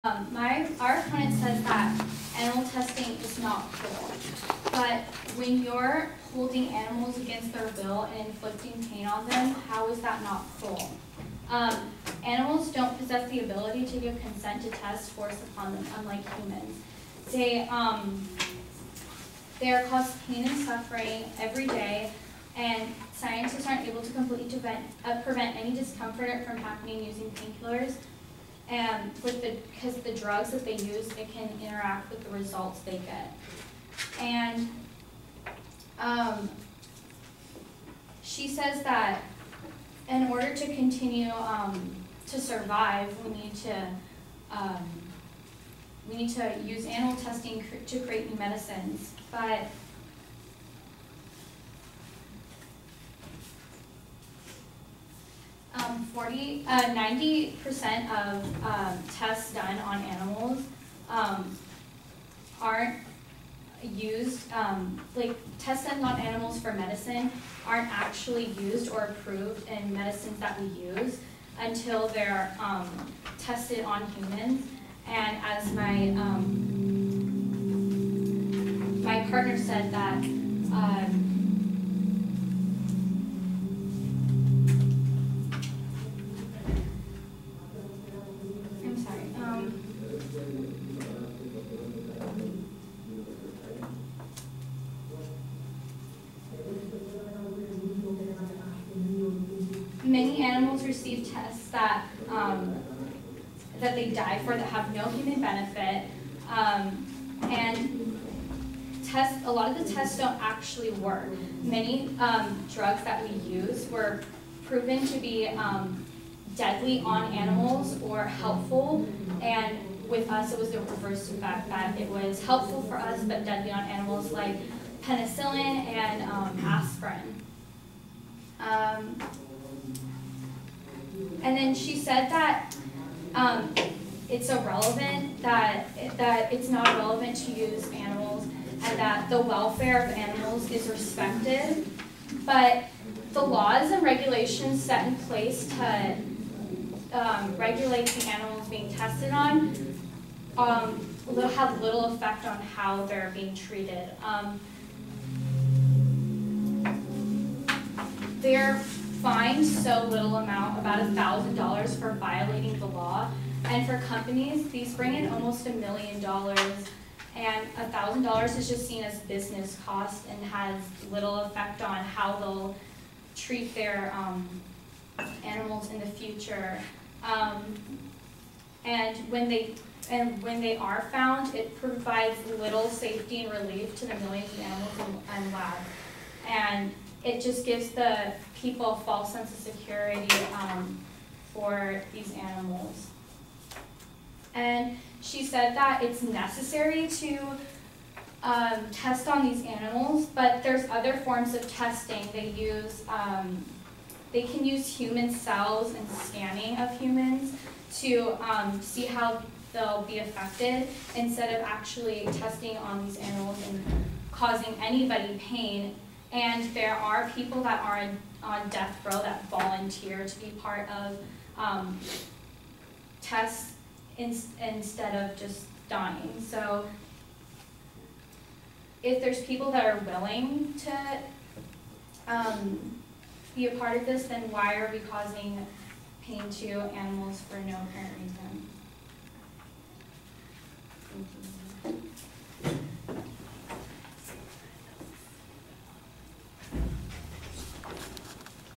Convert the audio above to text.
Our opponent says that animal testing is not cruel, but when you're holding animals against their will and inflicting pain on them, how is that not cruel? Animals don't possess the ability to give consent to test force upon them, unlike humans. They are caused pain and suffering every day, and scientists aren't able to completely prevent any discomfort from happening using painkillers. And because the drugs that they use, it can interact with the results they get. And she says that in order to continue to survive, we need to use animal testing to create new medicines. But um, 90% of tests done on animals aren't used, like tests done on animals for medicine aren't actually used or approved in medicines that we use until they're tested on humans. And as my partner said that many animals receive tests that they die for that have no human benefit, and a lot of the tests don't actually work. Many drugs that we use were proven to be deadly on animals or helpful, and with us it was the reverse effect, that it was helpful for us but deadly on animals, like penicillin and aspirin. And then she said that it's irrelevant, that it's not relevant to use animals, and that the welfare of animals is respected. But the laws and regulations set in place to regulate the animals being tested on have little effect on how they're being treated. They're fined so little amount, about $1,000 for violating the law, and for companies, these bring in almost $1 million, and $1,000 is just seen as business cost and has little effect on how they'll treat their animals in the future. And when they are found, it provides little safety and relief to the millions of animals in labs, and it just gives the people a false sense of security for these animals. And she said that it's necessary to test on these animals, but there's other forms of testing. They can use human cells and scanning of humans to see how they'll be affected, instead of actually testing on these animals and causing anybody pain. And there are people that are on death row that volunteer to be part of tests instead of just dying. So if there's people that are willing to be a part of this, then why are we causing pain to animals for no apparent reason?